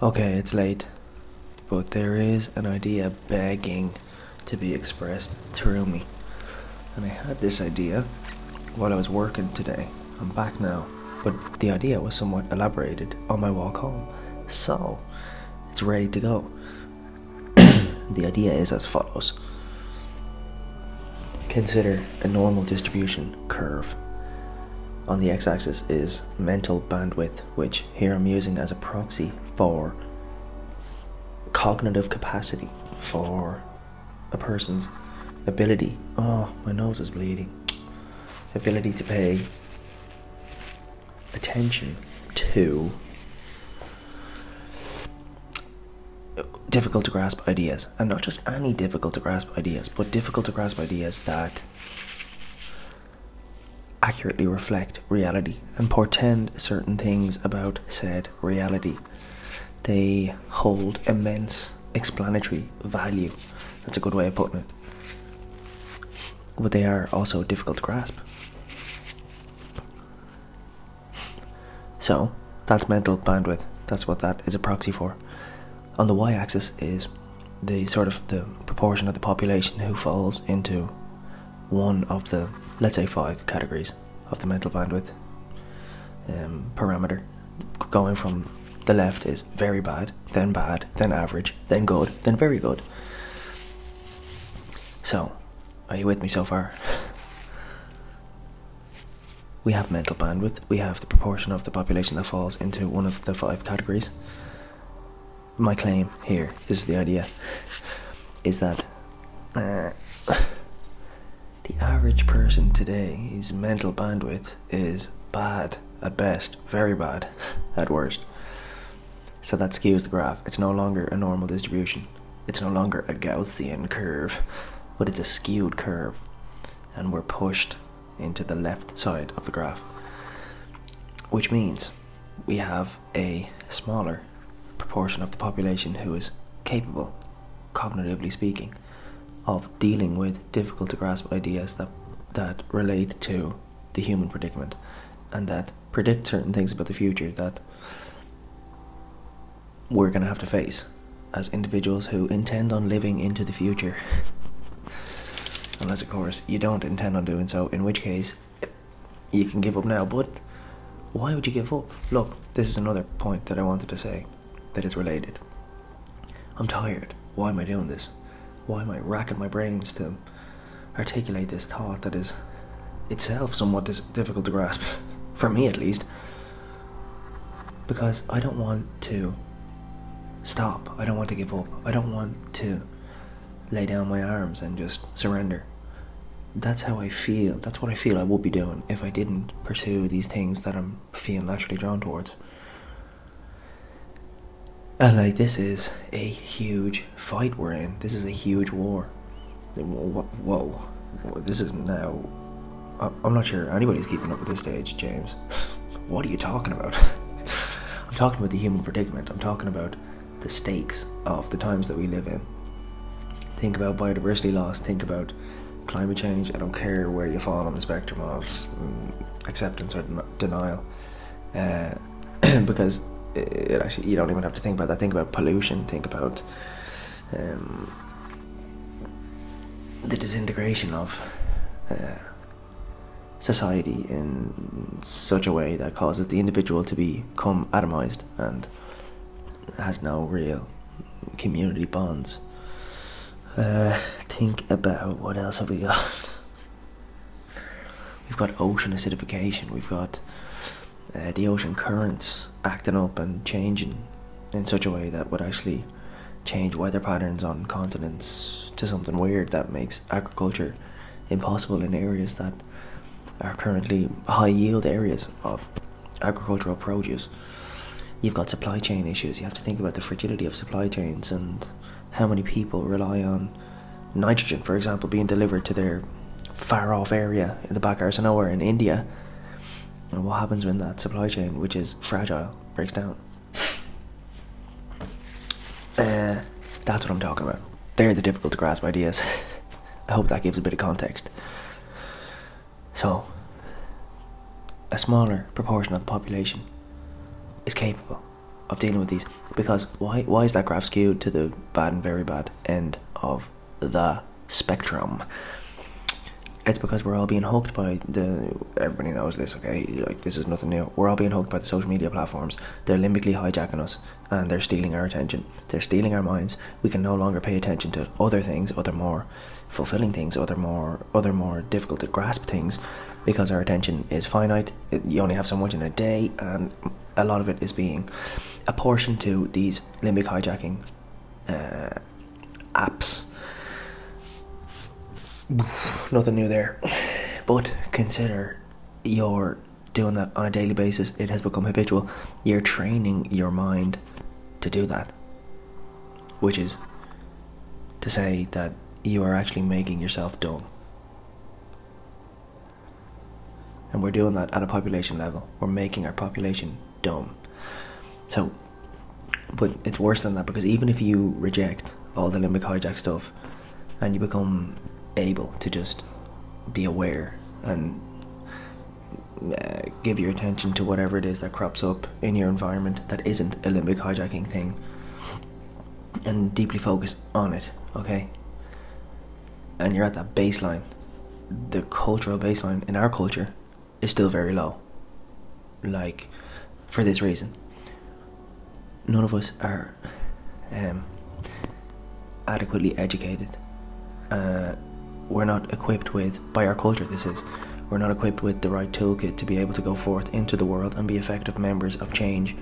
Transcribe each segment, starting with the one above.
Okay, it's late, but there is an idea begging to be expressed through me. And I had this idea while I was working today. I'm back now, but the idea was somewhat elaborated on my walk home, so it's ready to go. The idea is as follows. Consider a normal distribution curve. On the x-axis is mental bandwidth, which here I'm using as a proxy for cognitive capacity, for a person's ability, oh, my nose is bleeding, ability to pay attention to difficult to grasp ideas. And not just any difficult to grasp ideas, but difficult to grasp ideas that accurately reflect reality and portend certain things about said reality. They hold immense explanatory value. That's a good way of putting it. But they are also difficult to grasp. So, that's mental bandwidth. That's what that is a proxy for. On the y-axis is the proportion of the population who falls into one of the, let's say, 5 categories of the mental bandwidth parameter. Going from the left is very bad, then average, then good, then very good. So, are you with me so far? We have mental bandwidth, we have the proportion of the population that falls into one of the 5 categories. My claim here, this is the idea, is that the average person today's mental bandwidth is bad at best, very bad at worst. So that skews the graph. It's no longer a normal distribution. It's no longer a Gaussian curve, but it's a skewed curve. And we're pushed into the left side of the graph. Which means we have a smaller proportion of the population who is capable, cognitively speaking, of dealing with difficult to grasp ideas that relate to the human predicament and that predict certain things about the future that we're going to have to face as individuals who intend on living into the future. Unless, of course, you don't intend on doing so, in which case you can give up now. But why would you give up? Look, this is another point that I wanted to say that is related. I'm tired. Why am I doing this? Why am I racking my brains to articulate this thought that is itself somewhat difficult to grasp? For me, at least. Because I don't want to stop. I don't want to give up. I don't want to lay down my arms and just surrender. That's how I feel. That's what I feel I would be doing if I didn't pursue these things that I'm feeling naturally drawn towards. And this is a huge fight we're in. This is a huge war. Whoa. This is now... I'm not sure anybody's keeping up at this stage, James. What are you talking about? I'm talking about the human predicament. I'm talking about the stakes of the times that we live in. Think about biodiversity loss. Think about climate change. I don't care where you fall on the spectrum of acceptance or denial. Because it actually, you don't even have to think about that. Think about pollution. Think about the disintegration of society in such a way that causes the individual to become atomized and has no real community bonds. Think about what else have we got? We've got ocean acidification. We've got the ocean currents acting up and changing in such a way that would actually change weather patterns on continents to something weird that makes agriculture impossible in areas that are currently high yield areas of agricultural produce. You've got supply chain issues. You have to think about the fragility of supply chains and how many people rely on nitrogen, for example, being delivered to their far off area in the back arse of nowhere in India. And what happens when that supply chain, which is fragile, breaks down? That's what I'm talking about. They're the difficult to grasp ideas. I hope that gives a bit of context. So, a smaller proportion of the population is capable of dealing with these. Because why is that graph skewed to the bad and very bad end of the spectrum? It's because we're all being hooked by everybody knows this, okay? Like, this is nothing new. We're all being hooked by the social media platforms. They're limbically hijacking us, and they're stealing our attention. They're stealing our minds. We can no longer pay attention to other things, other more fulfilling things, other more difficult to grasp things, because our attention is finite. You only have so much in a day, and a lot of it is being apportioned to these limbic hijacking apps. Nothing new there. But consider you're doing that on a daily basis. It has become habitual. You're training your mind to do that, which is to say that you are actually making yourself dumb. And we're doing that at a population level. We're making our population dumb. So, but it's worse than that, because even if you reject all the limbic hijack stuff and you become able to just be aware and give your attention to whatever it is that crops up in your environment that isn't a limbic hijacking thing, and deeply focus on it, okay? And you're at that baseline. The cultural baseline in our culture is still very low. Like, for this reason, none of us are adequately educated. We're not equipped with, by our culture this is, we're not equipped with the right toolkit to be able to go forth into the world and be effective members of change,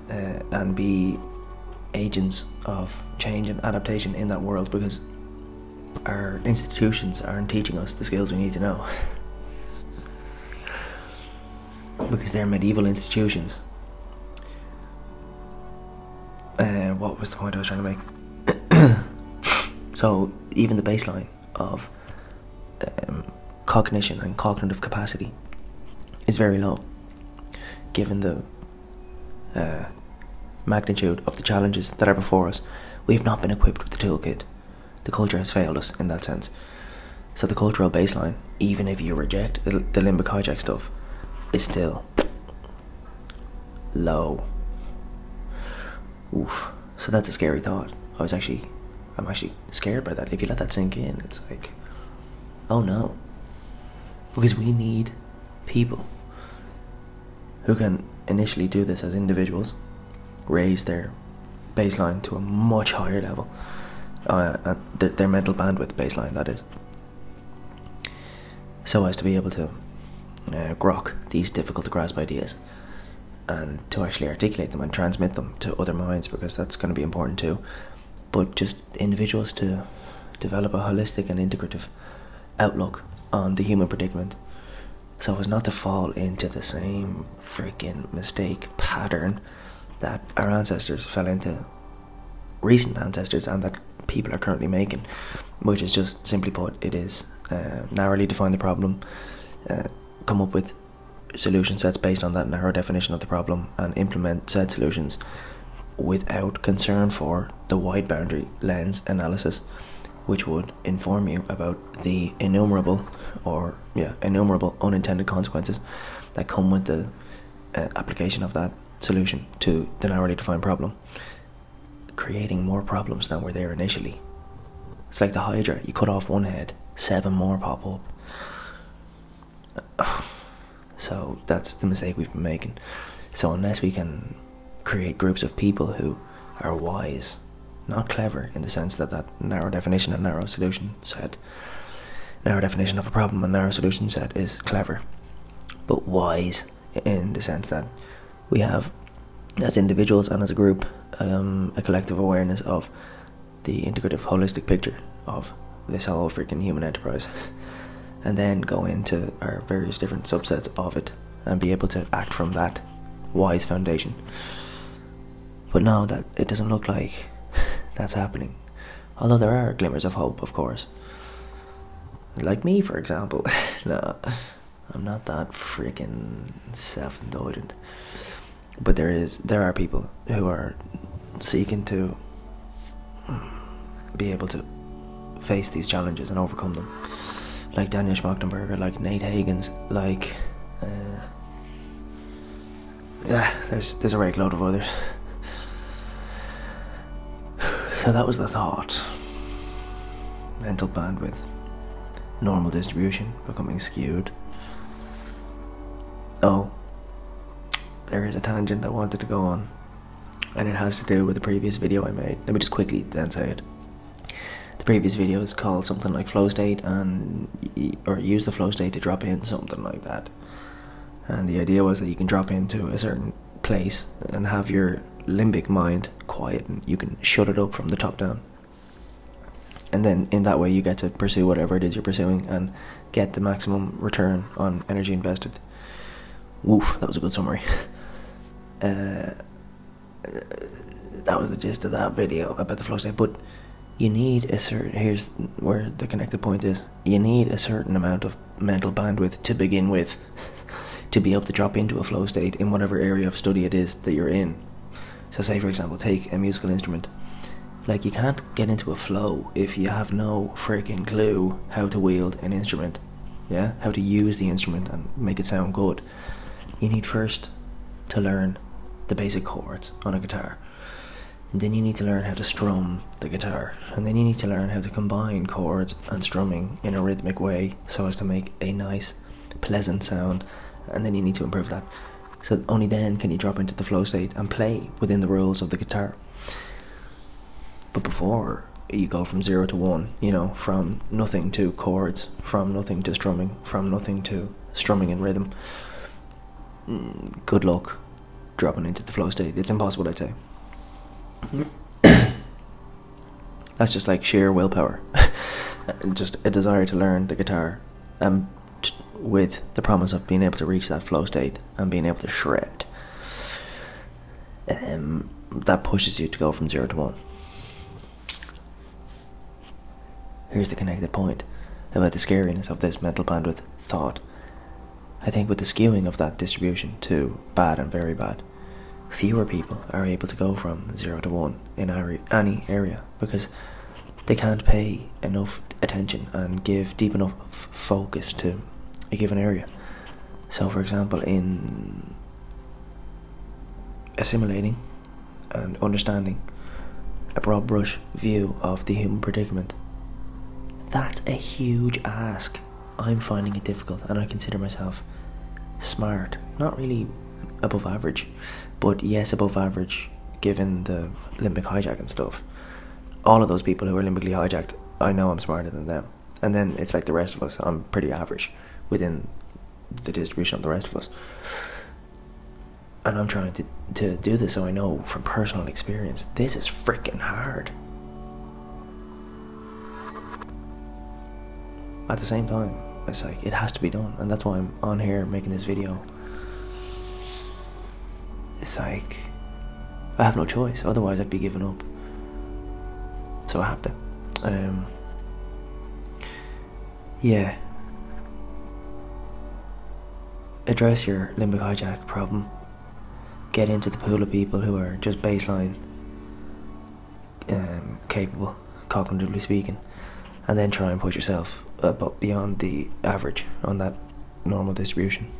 and be agents of change and adaptation in that world, because our institutions aren't teaching us the skills we need to know. Because they're medieval institutions. What was the point I was trying to make? So even the baseline of cognition and cognitive capacity is very low, given the magnitude of the challenges that are before us. We have not been equipped with the toolkit. The culture has failed us in that sense. So the cultural baseline, even if you reject the limbic hijack stuff, is still low. Oof. So that's a scary thought. I'm actually scared by that. If you let that sink in, it's like, oh no. Because we need people who can initially do this as individuals, raise their baseline to a much higher level, their mental bandwidth baseline, that is, so as to be able to grok these difficult to grasp ideas, and to actually articulate them and transmit them to other minds, because that's going to be important too. But just individuals to develop a holistic and integrative outlook on the human predicament, so as not to fall into the same freaking mistake pattern that our ancestors fell into, recent ancestors, and that people are currently making, which is just, simply put, it is narrowly define the problem, come up with solution sets based on that narrow definition of the problem, and implement said solutions without concern for the wide boundary lens analysis, which would inform you about the innumerable unintended consequences that come with the application of that solution to the narrowly defined problem, creating more problems than were there initially. It's like the Hydra. You cut off one head, 7 more pop up. So that's the mistake we've been making. So unless we can create groups of people who are wise, not clever in the sense that narrow definition and narrow solution set, narrow definition of a problem and narrow solution set is clever, but wise in the sense that we have, as individuals and as a group, a collective awareness of the integrative holistic picture of this whole freaking human enterprise, and then go into our various different subsets of it and be able to act from that wise foundation. But now that it doesn't look like that's happening, although there are glimmers of hope, of course. Like me, for example. No, I'm not that freaking self-indulgent. But there are people who are seeking to be able to face these challenges and overcome them. Like Daniel Schmachtenberger, like Nate Hagens, like there's a great load of others. So that was the thought. Mental bandwidth. Normal distribution becoming skewed. Oh, there is a tangent I wanted to go on, and it has to do with the previous video I made. Let me just quickly then say it. The previous video is called something like flow state, or use the flow state to drop in, something like that. And the idea was that you can drop into a certain place and have your limbic mind quiet, and you can shut it up from the top down. And then in that way you get to pursue whatever it is you're pursuing and get the maximum return on energy invested. Woof, that was a good summary. That was the gist of that video about the flow state. But you need here's where the connected point is. You need a certain amount of mental bandwidth to begin with to be able to drop into a flow state in whatever area of study it is that you're in. So say for example, take a musical instrument. Like, you can't get into a flow if you have no freaking clue how to wield an instrument. Yeah? How to use the instrument and make it sound good. You need first to learn the basic chords on a guitar. And then you need to learn how to strum the guitar. And then you need to learn how to combine chords and strumming in a rhythmic way so as to make a nice, pleasant sound. And then you need to improve that. So only then can you drop into the flow state and play within the rules of the guitar. But before you go from 0 to 1, you know, from nothing to chords, from nothing to strumming, from nothing to strumming in rhythm, good luck dropping into the flow state. It's impossible, I'd say. That's just like sheer willpower. Just a desire to learn the guitar, with the promise of being able to reach that flow state and being able to shred. That pushes you to go from 0 to 1. Here's the connected point about the scariness of this mental bandwidth thought. I think with the skewing of that distribution to bad and very bad, fewer people are able to go from 0 to 1 in any area because they can't pay enough attention and give deep enough focus to a given area. So for example, in assimilating and understanding a broad brush view of the human predicament, that's a huge ask. I'm finding it difficult, and I consider myself smart. Not really above average, but yes, above average given the limbic hijack and stuff. All of those people who are limbically hijacked, I know I'm smarter than them. And then it's like the rest of us, I'm pretty average within the distribution of the rest of us. And I'm trying to do this so I know from personal experience, this is freaking hard. At the same time, it's like, it has to be done, and that's why I'm on here making this video. It's like, I have no choice, otherwise I'd be giving up. So I have to. Yeah. Address your limbic hijack problem. Get into the pool of people who are just baseline capable, cognitively speaking, and then try and push yourself beyond the average on that normal distribution.